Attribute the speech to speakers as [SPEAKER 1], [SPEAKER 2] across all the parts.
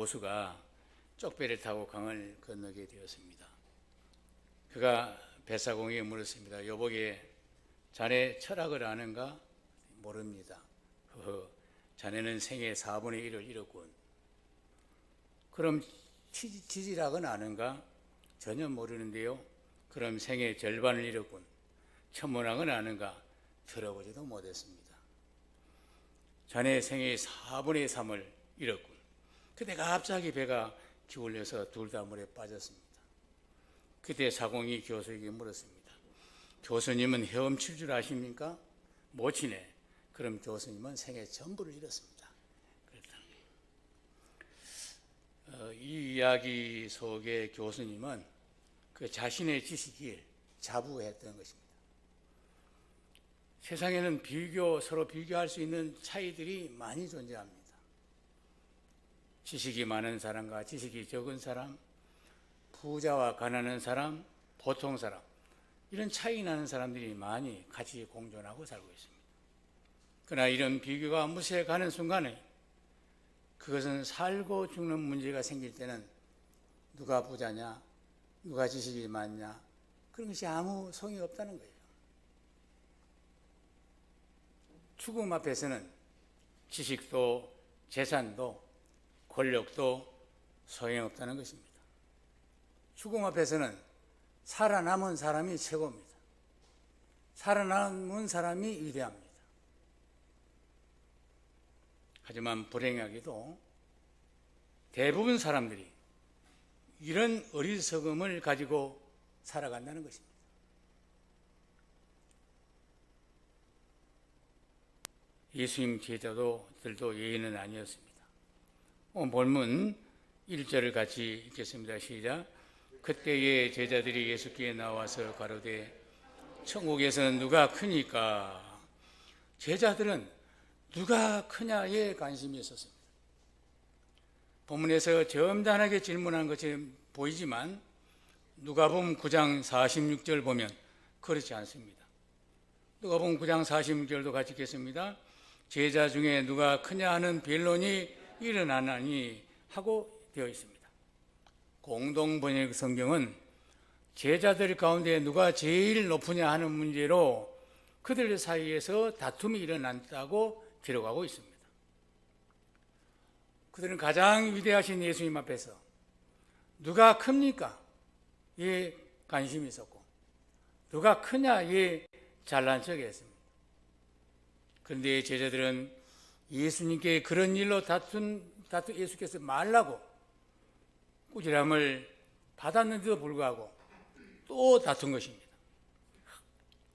[SPEAKER 1] 고수가 쪽배를 타고 강을 건너게 되었습니다. 그가 뱃사공에게 물었습니다. 여보게, 자네 철학을 아는가? 모릅니다. 자네는 생애 4분의 1을 잃었군. 그럼 지질학은 아는가? 전혀 모르는데요. 그럼 생애 절반을 잃었군. 천문학은 아는가? 들어보지도 못했습니다. 자네 생애 4분의 3을 잃었군. 그때 갑자기 배가 기울여서 둘 다 물에 빠졌습니다. 그때 사공이 교수에게 물었습니다. 교수님은 헤엄칠 줄 아십니까? 못 치네. 그럼 교수님은 생애 전부를 잃었습니다. 이 이야기 속에 교수님은 그 자신의 지식을 자부했던 것입니다. 세상에는 서로 비교할 수 있는 차이들이 많이 존재합니다. 지식이 많은 사람과 지식이 적은 사람, 부자와 가난한 사람, 보통 사람, 이런 차이 나는 사람들이 많이 같이 공존하고 살고 있습니다. 그러나 이런 비교가 무색하는 순간에 그것은 살고 죽는 문제가 생길 때는 누가 부자냐, 누가 지식이 많냐, 그런 것이 아무 소용이 없다는 거예요. 죽음 앞에서는 지식도 재산도 권력도 소용없다는 것입니다. 죽음 앞에서는 살아남은 사람이 최고입니다. 살아남은 사람이 위대합니다. 하지만 불행하게도 대부분 사람들이 이런 어리석음을 가지고 살아간다는 것입니다. 예수님 제자들도 예의는 아니었습니다. 본문 1절을 같이 읽겠습니다. 시작. 그때의 제자들이 예수께 나와서 가로되 천국에서는 누가 크니까? 제자들은 누가 크냐에 관심이 있었습니다. 본문에서 점잖하게 질문한 것이 보이지만 누가복음 9장 46절 보면 그렇지 않습니다. 누가복음 9장 46절도 같이 읽겠습니다. 제자 중에 누가 크냐 하는 변론이 일어나나니 하고 되어 있습니다. 공동번역 성경은 제자들 가운데 누가 제일 높으냐 하는 문제로 그들 사이에서 다툼이 일어났다고 기록하고 있습니다. 그들은 가장 위대하신 예수님 앞에서 누가 큽니까? 에 관심이 있었고 누가 크냐에 잘난 척 했습니다. 그런데 제자들은 예수님께 그런 일로 예수께서 말라고 꾸지람을 받았는데도 불구하고 또 다툰 것입니다.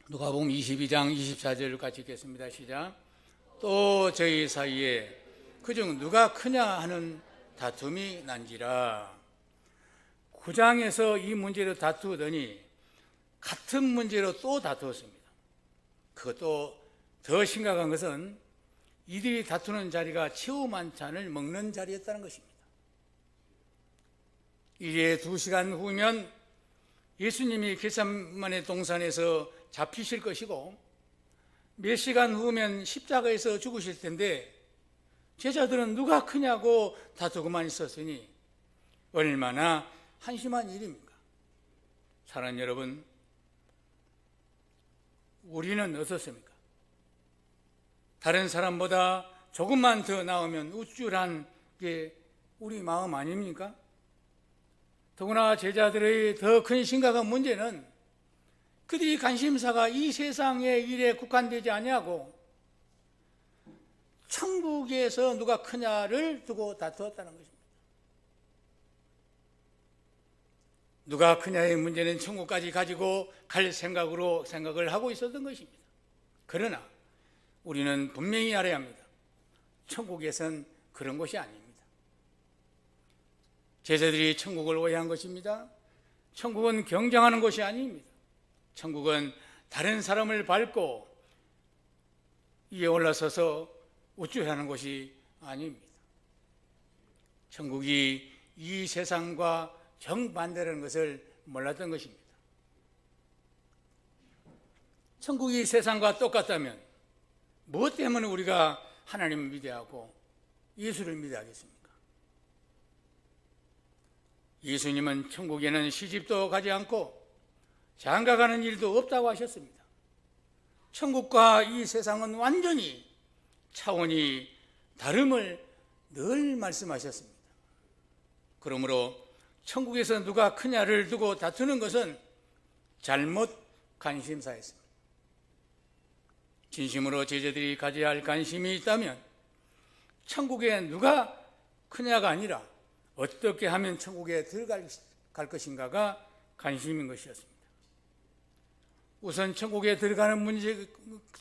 [SPEAKER 1] 누가복음 22장 24절을 같이 읽겠습니다. 시작. 또 저희 사이에 그중 누가 크냐 하는 다툼이 난지라. 9장에서 이 문제로 다투더니 같은 문제로 또 다투었습니다. 그것도 더 심각한 것은 이들이 다투는 자리가 최후 만찬을 먹는 자리였다는 것입니다. 이제 2시간 후면 예수님이 겟세마네 동산에서 잡히실 것이고 몇 시간 후면 십자가에서 죽으실 텐데 제자들은 누가 크냐고 다투고만 있었으니 얼마나 한심한 일입니까? 사랑하는 여러분, 우리는 어떻습니까? 다른 사람보다 조금만 더 나오면 우쭐한 게 우리 마음 아닙니까? 더구나 제자들의 더 큰 심각한 문제는 그들이 관심사가 이 세상의 일에 국한되지 아니하고 천국에서 누가 크냐를 두고 다투었다는 것입니다. 누가 크냐의 문제는 천국까지 가지고 갈 생각을 하고 있었던 것입니다. 그러나 우리는 분명히 알아야 합니다. 천국에선 그런 것이 아닙니다. 제자들이 천국을 오해한 것입니다. 천국은 경쟁하는 것이 아닙니다. 천국은 다른 사람을 밟고 위에 올라서서 우쭐하는 것이 아닙니다. 천국이 이 세상과 정반대라는 것을 몰랐던 것입니다. 천국이 세상과 똑같다면 무엇 뭐 때문에 우리가 하나님을 믿어야 하고 예수를 믿어야 하겠습니까? 예수님은 천국에는 시집도 가지 않고 장가가는 일도 없다고 하셨습니다. 천국과 이 세상은 완전히 차원이 다름을 늘 말씀하셨습니다. 그러므로 천국에서 누가 크냐를 두고 다투는 것은 잘못 관심사였습니다. 진심으로 제자들이 가져야 할 관심이 있다면 천국에 누가 크냐가 아니라 어떻게 하면 천국에 들어갈 것인가가 관심인 것이었습니다. 우선 천국에 들어가는 문제,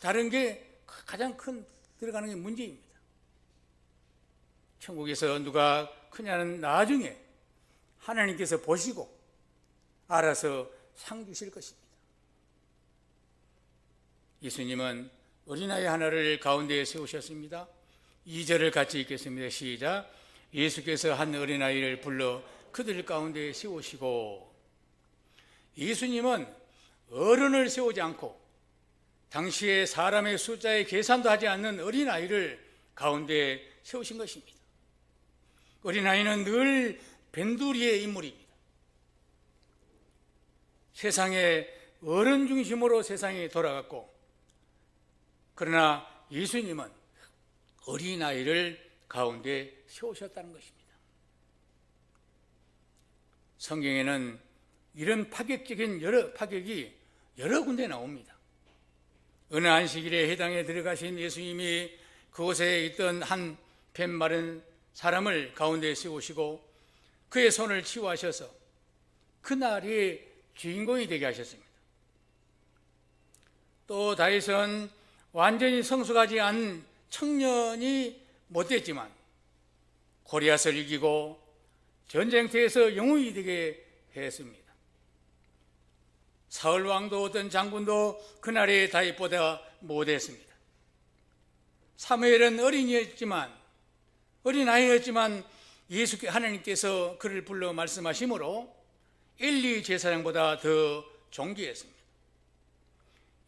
[SPEAKER 1] 다른 게 가장 큰 들어가는 게 문제입니다. 천국에서 누가 크냐는 나중에 하나님께서 보시고 알아서 상 주실 것입니다. 예수님은 어린아이 하나를 가운데에 세우셨습니다. 2절을 같이 읽겠습니다. 시작. 예수께서 한 어린아이를 불러 그들 가운데에 세우시고, 예수님은 어른을 세우지 않고 당시에 사람의 숫자에 계산도 하지 않는 어린아이를 가운데에 세우신 것입니다. 어린아이는 늘 변두리의 인물입니다. 세상에 어른 중심으로 세상이 돌아갔고, 그러나 예수님은 어린아이를 가운데 세우셨다는 것입니다. 성경에는 이런 파격적인 파격이 여러 군데 나옵니다. 어느 안식일에 해당에 들어가신 예수님이 그곳에 있던 한 뱀 마른 사람을 가운데 세우시고 그의 손을 치유하셔서 그날이 주인공이 되게 하셨습니다. 또 다윗은 완전히 성숙하지 않은 청년이 못됐지만 골리앗을 이기고 전쟁터에서 영웅이 되게 했습니다. 사울 왕도 어떤 장군도 그날의 다윗보다 못했습니다. 사무엘은 어린아이였지만 하나님께서 그를 불러 말씀하심으로 엘리 제사장보다 더 존귀했습니다.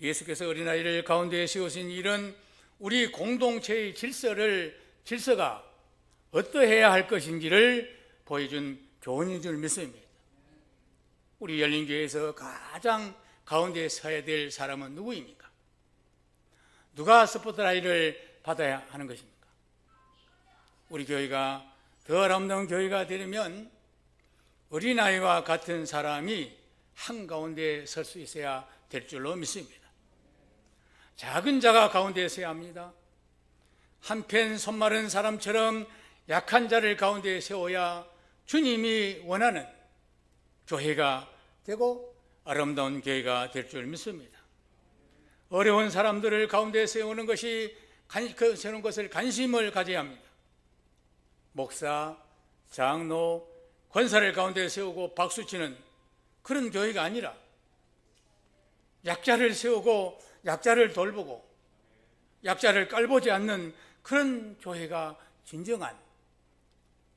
[SPEAKER 1] 예수께서 어린아이를 가운데에 세우신 일은 우리 공동체의 질서가 어떠해야 할 것인지를 보여준 교훈인 줄 믿습니다. 우리 열린교회에서 가장 가운데에 서야 될 사람은 누구입니까? 누가 스포트라이트를 받아야 하는 것입니까? 우리 교회가 더 아름다운 교회가 되려면 어린아이와 같은 사람이 한가운데 설 수 있어야 될 줄로 믿습니다. 작은 자가 가운데에 서야 합니다. 한편 손마른 사람처럼 약한 자를 가운데에 세워야 주님이 원하는 교회가 되고 아름다운 교회가 될 줄 믿습니다. 어려운 사람들을 가운데에 세우는 것을 관심을 가져야 합니다. 목사, 장로, 권사를 가운데 세우고 박수치는 그런 교회가 아니라 약자를 세우고 약자를 돌보고 약자를 깔보지 않는 그런 교회가 진정한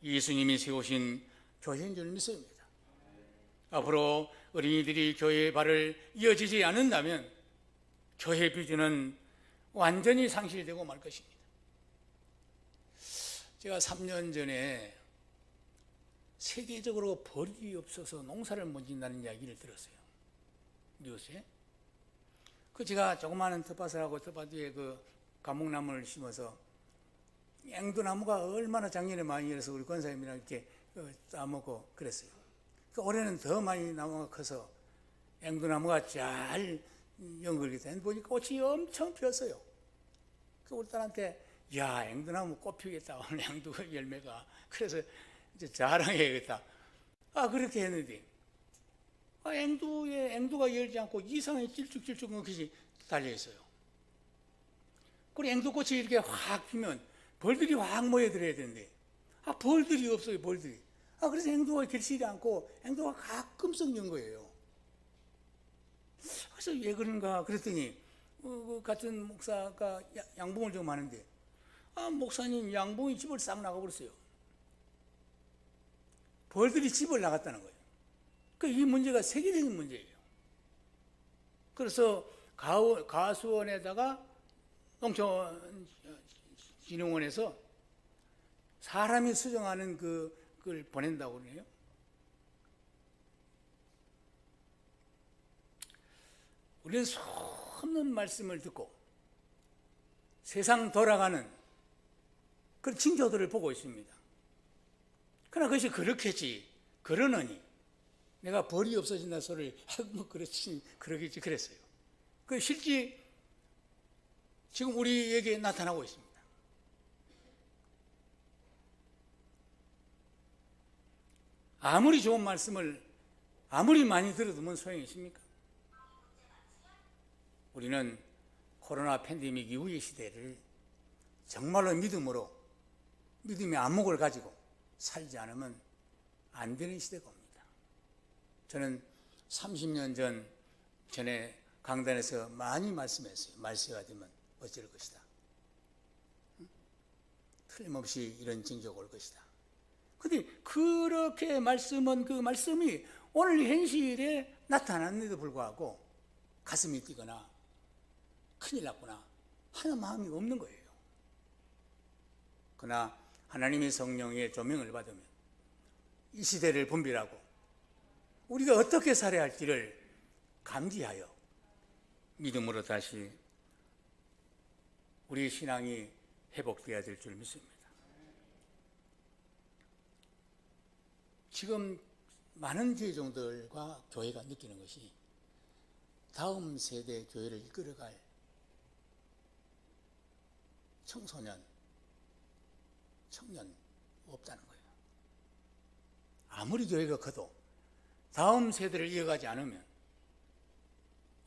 [SPEAKER 1] 예수님이 세우신 교회인 줄 믿습니다. 앞으로 어린이들이 교회의 발을 이어지지 않는다면 교회 비전은 완전히 상실되고 말 것입니다. 제가 3년 전에 세계적으로 벌이 없어서 농사를 못 짓는다는 이야기를 들었어요. 뉴스에. 제가 조그마한 텃밭을하고 텃밭 위에 감목나무를 심어서 앵두나무가 얼마나 작년에 많이 열어서 우리 권사님이랑 이렇게 따먹고 그랬어요. 올해는 더 많이 나무가 커서 앵두나무가 잘 연결이 된 보니까 꽃이 엄청 피었어요. 우리 딸한테 야, 앵두나무 꽃 피겠다 오늘 앵두 열매가. 그래서 이제 자랑해야겠다. 그렇게 했는데 앵두가 열지 않고 이상하게 찔쭉찔쭉 것이 달려 있어요. 그리고 앵두꽃이 이렇게 확 피면 벌들이 확 모여들어야 되는데 벌들이 없어요. 벌들이. 그래서 앵두가 결실이 않고 앵두가 가끔씩 연 거예요. 그래서 왜 그런가 그랬더니 같은 목사가 양봉을 좀 하는데 목사님 양봉이 집을 싹 나가버렸어요. 벌들이 집을 나갔다는 거예요. 이 문제가 세계적인 문제예요. 그래서 가수원에다가 농촌진흥원에서 사람이 수정하는 그걸 보낸다고 그래요. 우리는 수없는 말씀을 듣고 세상 돌아가는 그런 징조들을 보고 있습니다. 그러나 그것이 그렇겠지, 그러느니 내가 벌이 없어진다 소리를 뭐 그렇지, 그러겠지 그랬어요. 그 실제 지금 우리에게 나타나고 있습니다. 아무리 좋은 말씀을 아무리 많이 들어도 뭔 소용이 있습니까? 우리는 코로나 팬데믹 이후의 시대를 정말로 믿음의 안목을 가지고 살지 않으면 안 되는 시대가 옵니다. 저는 30년 전에 강단에서 많이 말씀했어요. 말세가 되면 어쩔 것이다. 틀림없이 이런 징조가 올 것이다. 그런데 그렇게 말씀은 그 말씀이 오늘 현실에 나타났는데도 불구하고 가슴이 뛰거나 큰일 났구나 하는 마음이 없는 거예요. 그러나 하나님의 성령의 조명을 받으면 이 시대를 분별하고 우리가 어떻게 살아야 할지를 감지하여 믿음으로 다시 우리 신앙이 회복되어야 될 줄 믿습니다. 지금 많은 제종들과 교회가 느끼는 것이 다음 세대 교회를 이끌어갈 청년 없다는 거예요. 아무리 교회가 커도 다음 세대를 이어가지 않으면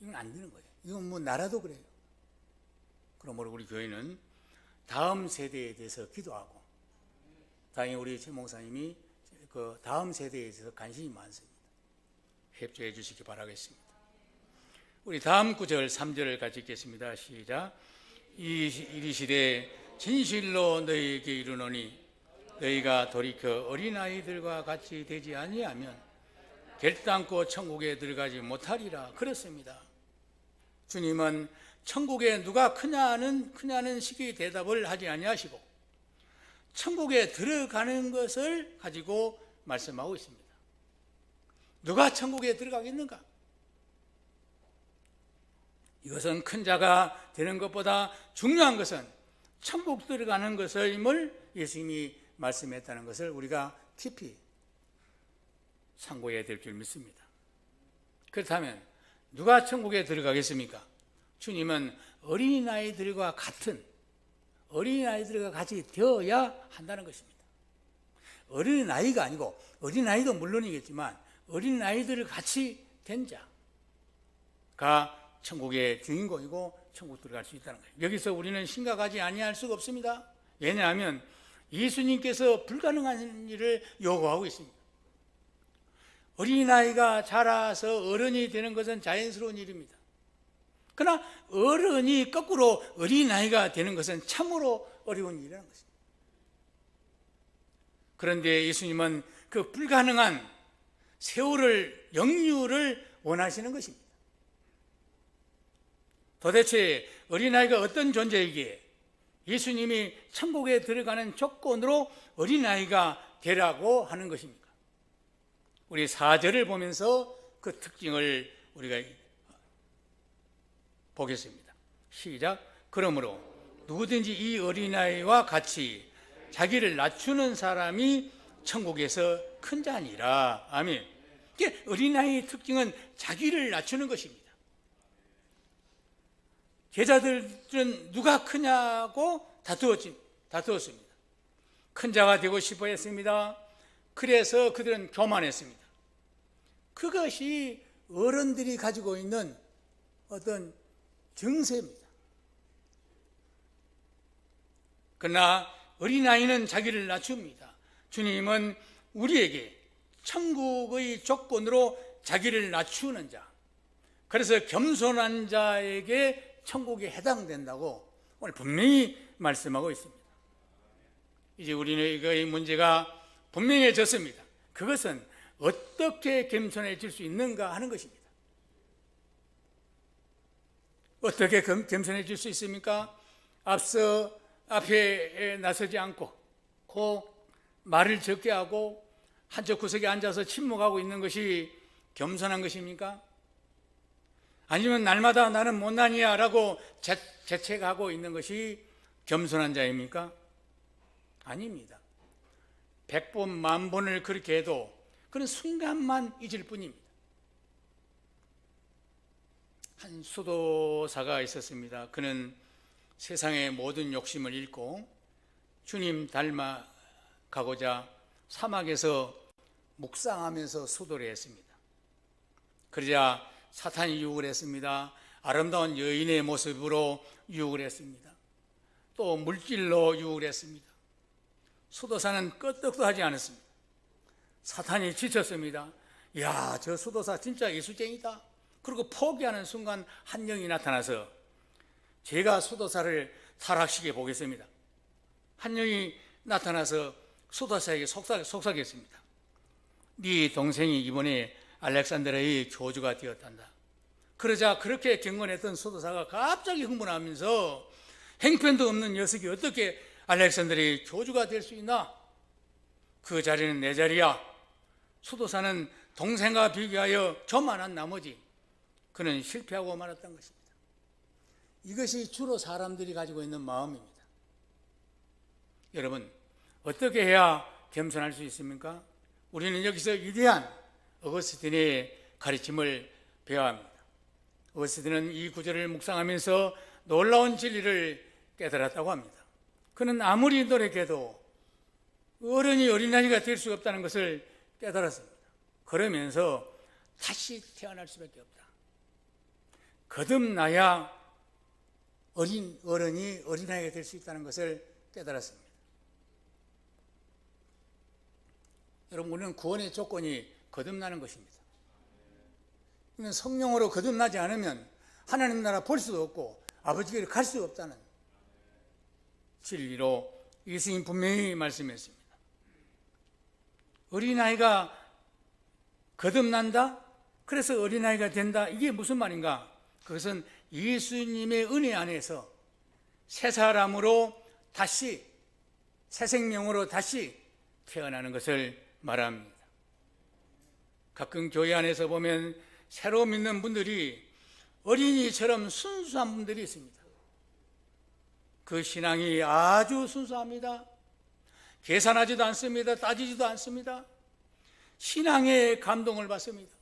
[SPEAKER 1] 이건 안 되는 거예요. 이건 뭐 나라도 그래요. 그러므로 우리 교회는 다음 세대에 대해서 기도하고, 다행히 우리 최 목사님이 그 다음 세대에 대해서 관심이 많습니다. 협조해 주시기 바라겠습니다. 우리 다음 구절 3절을 같이 읽겠습니다. 시작. 이르시되 진실로 너희에게 이르노니 너희가 돌이켜 어린아이들과 같이 되지 아니하면 결단코 천국에 들어가지 못하리라. 그렇습니다. 주님은 천국에 누가 크냐는 식의 대답을 하지 아니하시고 천국에 들어가는 것을 가지고 말씀하고 있습니다. 누가 천국에 들어가겠는가? 이것은 큰 자가 되는 것보다 중요한 것은 천국 들어가는 것임을 예수님이 말씀했다는 것을 우리가 깊이 참고해야 될 줄 믿습니다. 그렇다면 누가 천국에 들어가겠습니까? 주님은 어린아이들과 같이 되어야 한다는 것입니다. 어린아이가 아니고, 어린아이도 물론이겠지만 어린아이들을 같이 된 자가 천국의 주인공이고 천국 들어갈 수 있다는 거예요. 여기서 우리는 심각하지 아니할 수가 없습니다. 왜냐하면 예수님께서 불가능한 일을 요구하고 있습니다. 어린아이가 자라서 어른이 되는 것은 자연스러운 일입니다. 그러나 어른이 거꾸로 어린아이가 되는 것은 참으로 어려운 일이라는 것입니다. 그런데 예수님은 그 불가능한 세월을, 영유를 원하시는 것입니다. 도대체 어린아이가 어떤 존재이기에 예수님이 천국에 들어가는 조건으로 어린아이가 되라고 하는 것입니까? 우리 4절을 보면서 그 특징을 우리가 보겠습니다. 시작. 그러므로 누구든지 이 어린아이와 같이 자기를 낮추는 사람이 천국에서 큰 자니라. 아멘. 어린아이의 특징은 자기를 낮추는 것입니다. 제자들은 누가 크냐고 다투었습니다. 큰 자가 되고 싶어 했습니다. 그래서 그들은 교만했습니다. 그것이 어른들이 가지고 있는 어떤 정세입니다. 그러나 어린아이는 자기를 낮춥니다. 주님은 우리에게 천국의 조건으로 자기를 낮추는 자, 그래서 겸손한 자에게 천국에 해당된다고 오늘 분명히 말씀하고 있습니다. 이제 우리의 문제가 분명해졌습니다. 그것은 어떻게 겸손해질 수 있는가 하는 것입니다. 어떻게 겸손해질 수 있습니까? 앞에 나서지 않고 말을 적게 하고 한쪽 구석에 앉아서 침묵하고 있는 것이 겸손한 것입니까? 아니면 날마다 나는 못난이야 라고 재책하고 있는 것이 겸손한 자입니까? 아닙니다. 100번 만번을 그렇게 해도 그런 순간만 잊을 뿐입니다. 한 수도사가 있었습니다. 그는 세상의 모든 욕심을 잃고 주님 닮아가고자 사막에서 묵상하면서 수도를 했습니다. 그러자 사탄이 유혹을 했습니다. 아름다운 여인의 모습으로 유혹을 했습니다. 또 물질로 유혹을 했습니다. 수도사는 끄떡도 하지 않았습니다. 사탄이 지쳤습니다. 야, 저 수도사 진짜 예수쟁이다. 그리고 포기하는 순간 한 영이 나타나서 제가 수도사를 타락시켜 보겠습니다. 한 영이 나타나서 수도사에게 속삭였습니다. 네 동생이 이번에 알렉산드리아의 교주가 되었단다. 그러자 그렇게 경건했던 수도사가 갑자기 흥분하면서 행편도 없는 녀석이 어떻게 알렉산드리아의 교주가 될 수 있나? 그 자리는 내 자리야. 수도사는 동생과 비교하여 교만한 나머지 그는 실패하고 말았던 것입니다. 이것이 주로 사람들이 가지고 있는 마음입니다. 여러분, 어떻게 해야 겸손할 수 있습니까? 우리는 여기서 위대한 어거스틴의 가르침을 배워야 합니다. 어거스틴은 이 구절을 묵상하면서 놀라운 진리를 깨달았다고 합니다. 그는 아무리 노력해도 어른이 어린아이가 될 수 없다는 것을 깨달았습니다. 그러면서 다시 태어날 수밖에 없다. 거듭나야 어른이 어린아이가 될 수 있다는 것을 깨달았습니다. 여러분, 우리는 구원의 조건이 거듭나는 것입니다. 성령으로 거듭나지 않으면 하나님 나라 볼 수도 없고 아버지께로 갈 수 없다는 진리로 예수님 분명히 말씀했습니다. 어린아이가 거듭난다? 그래서 어린아이가 된다? 이게 무슨 말인가? 그것은 예수님의 은혜 안에서 새 사람으로 다시, 새 생명으로 다시 태어나는 것을 말합니다. 가끔 교회 안에서 보면 새로 믿는 분들이 어린이처럼 순수한 분들이 있습니다. 그 신앙이 아주 순수합니다. 계산하지도 않습니다. 따지지도 않습니다. 신앙의 감동을 받습니다.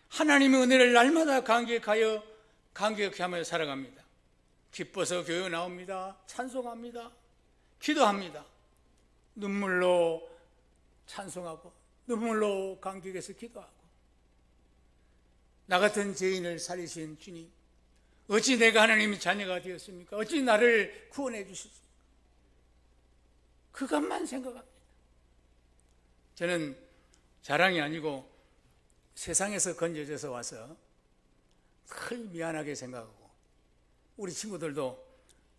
[SPEAKER 1] 하나님의 은혜를 날마다 감격해 하며 살아갑니다. 기뻐서 교회 나옵니다. 찬송합니다. 기도합니다. 눈물로 찬송하고 눈물로 감격해서 기도하고 나 같은 죄인을 살리신 주님, 어찌 내가 하나님의 자녀가 되었습니까? 어찌 나를 구원해 주셨습니까? 그것만 생각합니다. 저는 자랑이 아니고 세상에서 건져져서 와서 늘 미안하게 생각하고, 우리 친구들도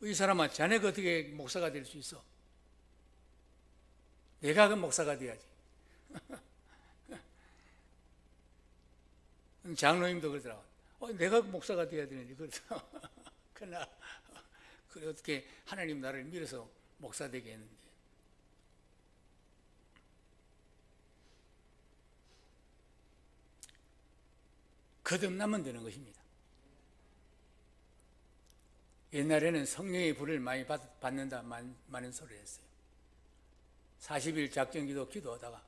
[SPEAKER 1] 이 사람아, 자네가 어떻게 목사가 될 수 있어? 내가 그 목사가 돼야지. 장로님도 그러더라고. 내가 목사가 돼야 되는데 그러더라고. 그러나 그래 어떻게 하나님 나를 밀어서 목사 되게 했는데. 거듭나면 되는 것입니다. 옛날에는 성령의 불을 많이 받는다 많은 소리를 했어요. 40일 작정기도 기도하다가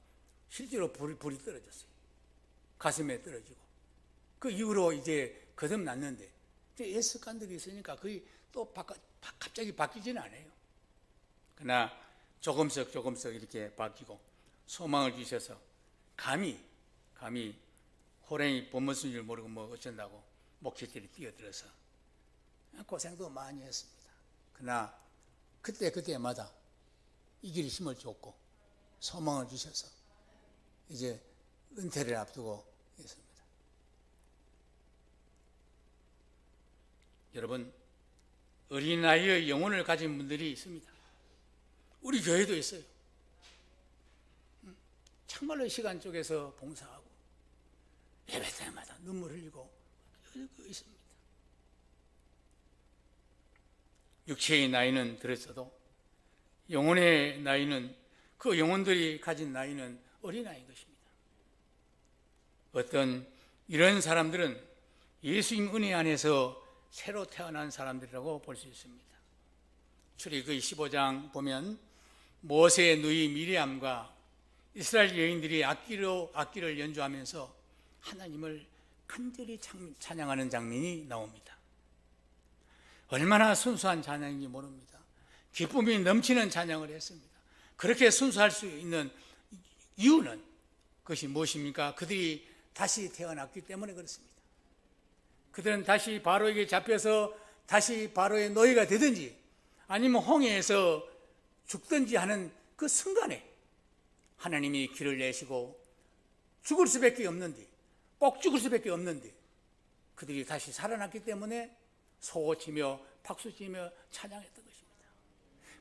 [SPEAKER 1] 실제로 불이 떨어졌어요. 가슴에 떨어지고. 그 이후로 이제 거듭났는데 이제 예습관들이 있으니까 거의 또 갑자기 바뀌지는 않아요. 그러나 조금씩 이렇게 바뀌고 소망을 주셔서 감히 호랭이 못 먹은 줄 모르고 뭐 어쩐다고 목회들이 뛰어들어서 고생도 많이 했습니다. 그러나 그때마다 이 길이 힘을 줬고 소망을 주셔서 이제 은퇴를 앞두고 있습니다. 여러분, 어린아이의 영혼을 가진 분들이 있습니다. 우리 교회도 있어요. 정말로 시간 쪼개서 봉사하고 예배 때마다 눈물 흘리고 있습니다. 육체의 나이는 들었어도 영혼의 나이는, 그 영혼들이 가진 나이는 어린아이인 것입니다. 어떤 이런 사람들은 예수님 은혜 안에서 새로 태어난 사람들이라고 볼 수 있습니다. 출애굽기 15장 보면 모세의 누이 미리암과 이스라엘 여인들이 악기를 연주하면서 하나님을 간절히 찬양하는 장면이 나옵니다. 얼마나 순수한 찬양인지 모릅니다. 기쁨이 넘치는 찬양을 했습니다. 그렇게 순수할 수 있는 이유는 그것이 무엇입니까? 그들이 다시 태어났기 때문에 그렇습니다. 그들은 다시 바로에게 잡혀서 다시 바로의 노예가 되든지 아니면 홍해에서 죽든지 하는 그 순간에 하나님이 길을 내시고 죽을 수밖에 없는데, 꼭 죽을 수밖에 없는데 그들이 다시 살아났기 때문에 소고치며 박수치며 찬양했던 것입니다.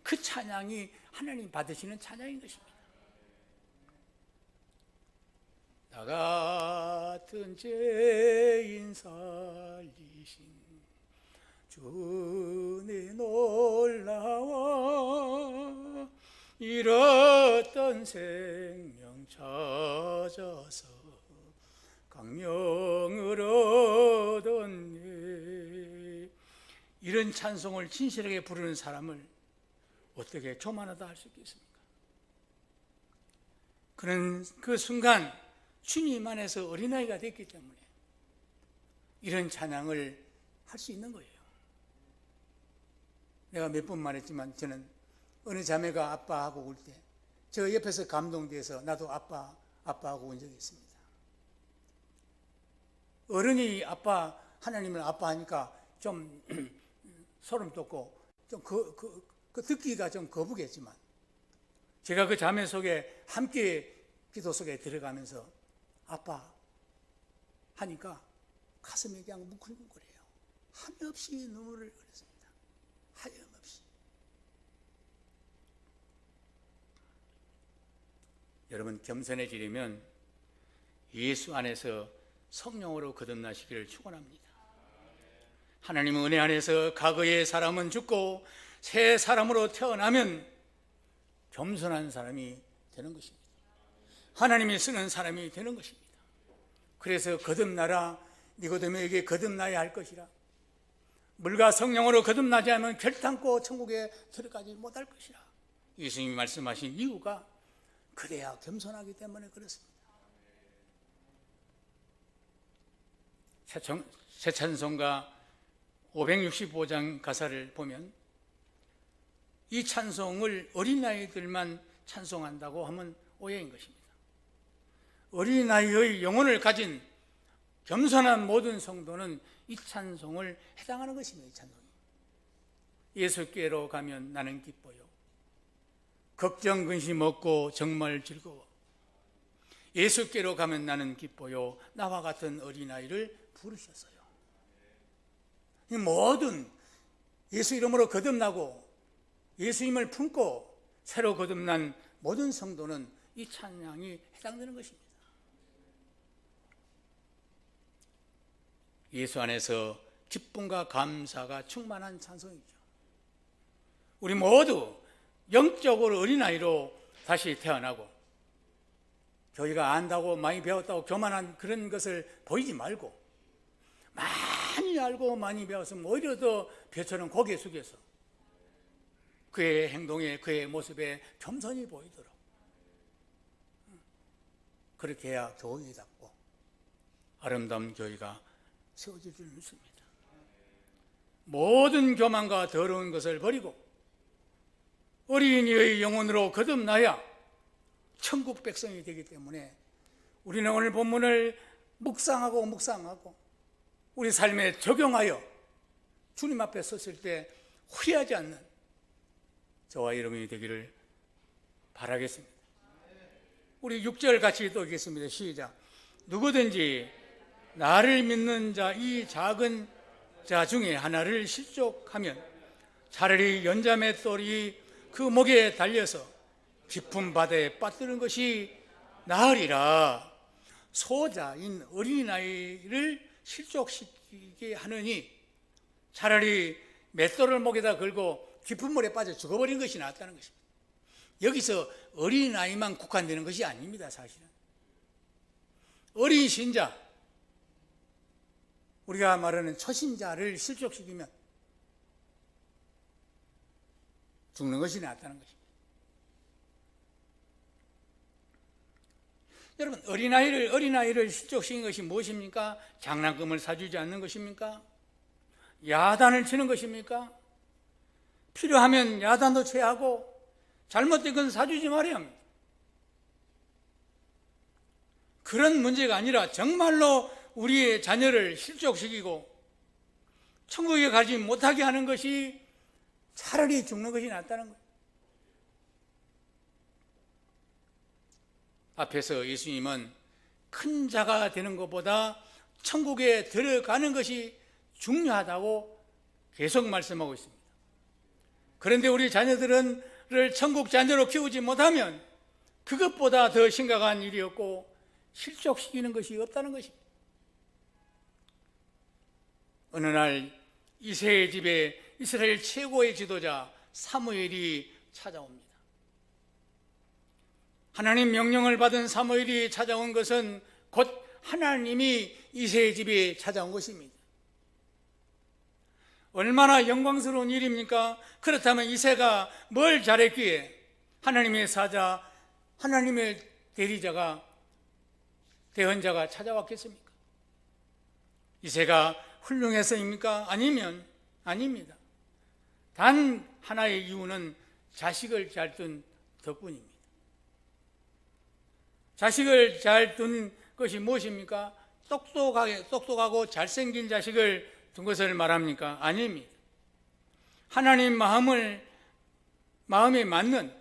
[SPEAKER 1] 그 찬양이 하나님 받으시는 찬양인 것입니다. 나 같은 죄인 살리신 주는 놀라워 잃었던 생명 찾아서 강명을 얻었네. 이런 찬송을 진실하게 부르는 사람을 어떻게 교만하다 할 수 있겠습니까? 그는 그 순간 주님 안에서 어린아이가 됐기 때문에 이런 찬양을 할 수 있는 거예요. 내가 몇 번 말했지만 저는 어느 자매가 아빠하고 울 때 저 옆에서 감동돼서 나도 아빠하고 운 적이 있습니다. 어른이 하나님을 아빠하니까 좀 소름 돋고 좀 듣기가 좀 거북했지만 제가 그 자매 속에 함께 기도 속에 들어가면서 아빠 하니까 가슴이 그냥 뭉클뭉클해요. 한없이 눈물을 흘렸습니다. 하염없이. 여러분, 겸손해지려면 예수 안에서 성령으로 거듭나시기를 축원합니다. 하나님의 은혜 안에서 과거의 사람은 죽고 새 사람으로 태어나면 겸손한 사람이 되는 것입니다. 하나님이 쓰는 사람이 되는 것입니다. 그래서 거듭나라, 니고데모에게 거듭나야 할 것이라. 물과 성령으로 거듭나지 않으면 결단코 천국에 들어가지 못할 것이라. 예수님이 말씀하신 이유가 그래야 겸손하기 때문에 그렇습니다. 새 찬송가 565장 가사를 보면 이 찬송을 어린아이들만 찬송한다고 하면 오해인 것입니다. 어린아이의 영혼을 가진 겸손한 모든 성도는 이 찬송을 해당하는 것입니다. 이 찬송이. 예수께로 가면 나는 기뻐요. 걱정 근심 없고 정말 즐거워. 예수께로 가면 나는 기뻐요. 나와 같은 어린아이를 부르셨어요. 이 모든 예수 이름으로 거듭나고 예수님을 품고 새로 거듭난 모든 성도는 이 찬양이 해당되는 것입니다. 예수 안에서 기쁨과 감사가 충만한 찬송이죠. 우리 모두 영적으로 어린아이로 다시 태어나고 저희가 안다고 많이 배웠다고 교만한 그런 것을 보이지 말고 많이 알고 많이 배웠으면 오히려 더 벼처럼 고개 숙여서 그의 행동에 그의 모습에 겸손히 보이도록 그렇게 해야 교회답고 아름다운 교회가 세워질 줄 믿습니다. 모든 교만과 더러운 것을 버리고 어린이의 영혼으로 거듭나야 천국 백성이 되기 때문에 우리는 오늘 본문을 묵상하고 우리 삶에 적용하여 주님 앞에 섰을 때 후회하지 않는 저와 여러분이 되기를 바라겠습니다. 우리 6절 같이 또 읽겠습니다. 시작. 누구든지 나를 믿는 자 이 작은 자 중에 하나를 실족하면 차라리 연자맷돌이 그 목에 달려서 깊은 바다에 빠뜨는 것이 나으리라. 소자인 어린아이를 실족시키게 하느니 차라리 맷돌을 목에다 걸고 깊은 물에 빠져 죽어버린 것이 낫다는 것입니다. 여기서 어린아이만 국한되는 것이 아닙니다. 사실은 어린 신자, 우리가 말하는 초신자를 실족시키면 죽는 것이 낫다는 것입니다. 여러분, 어린아이를 실족시킨 것이 무엇입니까? 장난감을 사주지 않는 것입니까? 야단을 치는 것입니까? 필요하면 야단도 취하고 잘못된 건 사주지 말아야 합니다. 그런 문제가 아니라 정말로 우리의 자녀를 실족시키고 천국에 가지 못하게 하는 것이 차라리 죽는 것이 낫다는 거예요. 앞에서 예수님은 큰 자가 되는 것보다 천국에 들어가는 것이 중요하다고 계속 말씀하고 있습니다. 그런데 우리 자녀들을 천국 자녀로 키우지 못하면 그것보다 더 심각한 일이 없고 실족시키는 것이 없다는 것입니다. 어느 날 이새의 집에 이스라엘 최고의 지도자 사무엘이 찾아옵니다. 하나님 명령을 받은 사무엘이 찾아온 것은 곧 하나님이 이새의 집에 찾아온 것입니다. 얼마나 영광스러운 일입니까? 그렇다면 이새가 뭘 잘했기에 하나님의 사자, 하나님의 대리자가, 대언자가 찾아왔겠습니까? 이새가 훌륭해서입니까? 아닙니다. 단 하나의 이유는 자식을 잘 둔 덕분입니다. 자식을 잘 둔 것이 무엇입니까? 똑똑하고 잘생긴 자식을 둔 것을 말합니까? 아닙니다. 하나님 마음에 맞는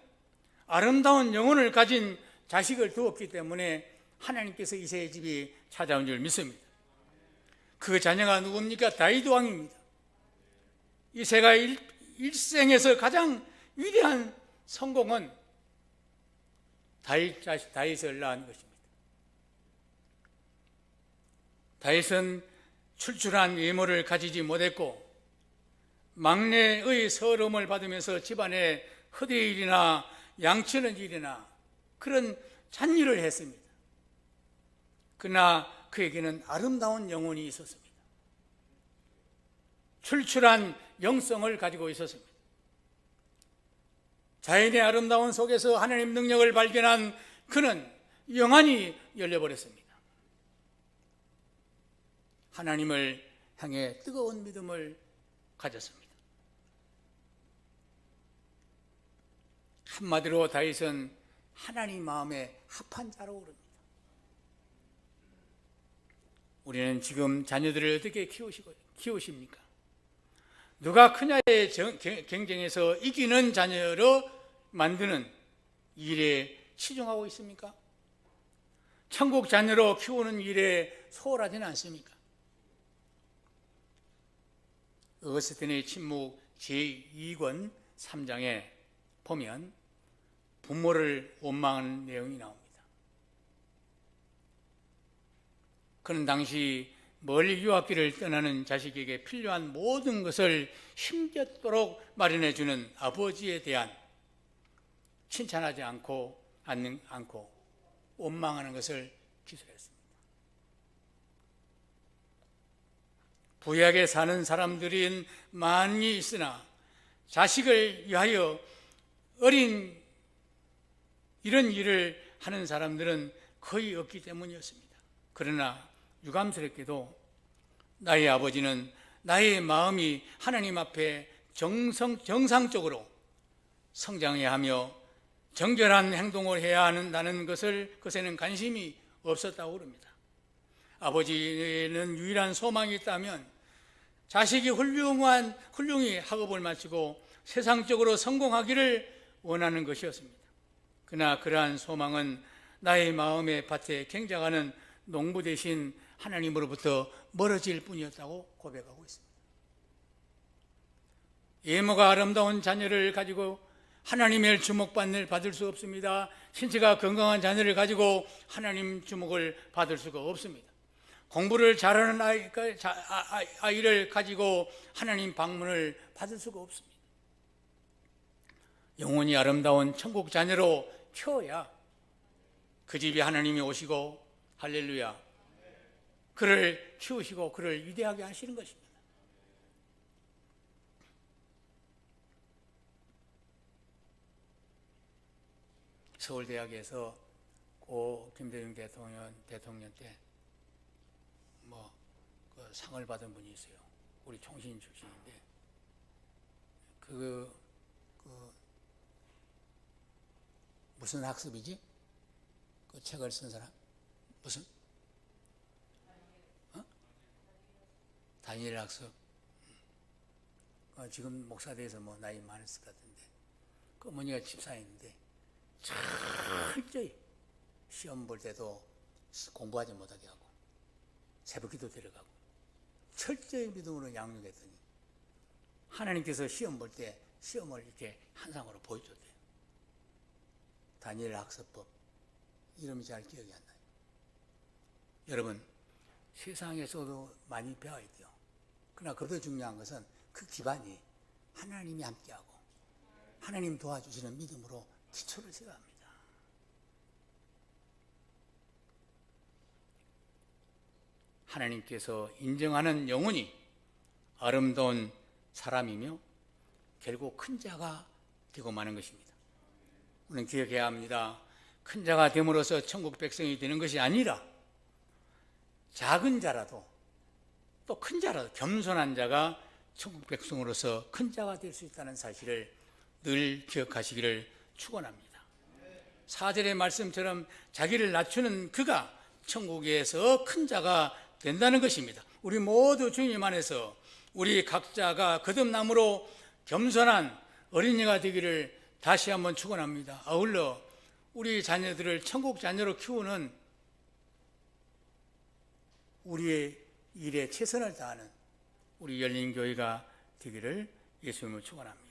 [SPEAKER 1] 아름다운 영혼을 가진 자식을 두었기 때문에 하나님께서 이새의 집에 찾아온 줄 믿습니다. 그 자녀가 누굽니까? 다윗 왕입니다. 이새가 일생에서 가장 위대한 성공은 다윗을 낳은 것입니다. 다윗은 출출한 외모를 가지지 못했고 막내의 서러움을 받으면서 집안에 허대의 일이나 양치는 일이나 그런 잔일을 했습니다. 그러나 그에게는 아름다운 영혼이 있었습니다. 출출한 영성을 가지고 있었습니다. 자연의 아름다움 속에서 하나님 능력을 발견한 그는 영안이 열려버렸습니다. 하나님을 향해 뜨거운 믿음을 가졌습니다. 한마디로 다윗은 하나님 마음에 합한 자로 오릅니다. 우리는 지금 자녀들을 어떻게 키우십니까? 누가 크냐의 경쟁에서 이기는 자녀로 만드는 일에 치중하고 있습니까? 천국 자녀로 키우는 일에 소홀하지는 않습니까? 어거스틴의 침묵 제2권 3장에 보면 부모를 원망하는 내용이 나옵니다. 그는 당시 멀리 유학길을 떠나는 자식에게 필요한 모든 것을 힘겹도록 마련해주는 아버지에 대한 칭찬하지 않고 원망하는 것을 기술했습니다. 부유하게 사는 사람들은 많이 있으나 자식을 위하여 이런 일을 하는 사람들은 거의 없기 때문이었습니다. 그러나 유감스럽게도 나의 아버지는 나의 마음이 하나님 앞에 정상적으로 성장해야 하며 정결한 행동을 해야 한다는 것에는 관심이 없었다고 그럽니다. 아버지는 유일한 소망이 있다면 자식이 훌륭히 학업을 마치고 세상적으로 성공하기를 원하는 것이었습니다. 그러나 그러한 소망은 나의 마음의 밭에 경작하는 농부 대신 하나님으로부터 멀어질 뿐이었다고 고백하고 있습니다. 외모가 아름다운 자녀를 가지고 하나님의 주목받을 수 없습니다. 신체가 건강한 자녀를 가지고 하나님 주목을 받을 수가 없습니다. 공부를 잘하는 아이를 가지고 하나님 방문을 받을 수가 없습니다. 영혼이 아름다운 천국 자녀로 키워야 그 집에 하나님이 오시고 할렐루야 그를 키우시고 그를 위대하게 하시는 것입니다. 서울대학에서 고 김대중 대통령 때 그 상을 받은 분이 있어요. 우리 총신 출신인데 그 무슨 학습이지? 그 책을 쓴 사람 무슨? 다니엘 학습. 지금 목사대에서 나이 많았을 것 같은데 그 어머니가 집사였는데 철저히 시험 볼 때도 공부하지 못하게 하고 새벽기도 데려가고 철저히 믿음으로 양육했더니 하나님께서 시험 볼 때 시험을 이렇게 한상으로 보여줬대요. 다니엘 학습법. 이름이 잘 기억이 안 나요. 여러분, 세상에서도 많이 배워야 돼요. 그러나 그보다 중요한 것은 그 기반이 하나님이 함께하고 하나님 도와주시는 믿음으로 기초를 세워야 합니다. 하나님께서 인정하는 영혼이 아름다운 사람이며 결국 큰 자가 되고 마는 것입니다. 우리는 기억해야 합니다. 큰 자가 됨으로써 천국 백성이 되는 것이 아니라 작은 자라도 또 큰 자라도 겸손한 자가 천국 백성으로서 큰 자가 될 수 있다는 사실을 늘 기억하시기를 축원합니다. 4절의 말씀처럼 자기를 낮추는 그가 천국에서 큰 자가 된다는 것입니다. 우리 모두 주님 안에서 우리 각자가 거듭남으로 겸손한 어린이가 되기를 다시 한번 축원합니다. 아울러 우리 자녀들을 천국 자녀로 키우는 우리의 일에 최선을 다하는 우리 열린교회가 되기를 예수님을 축원합니다.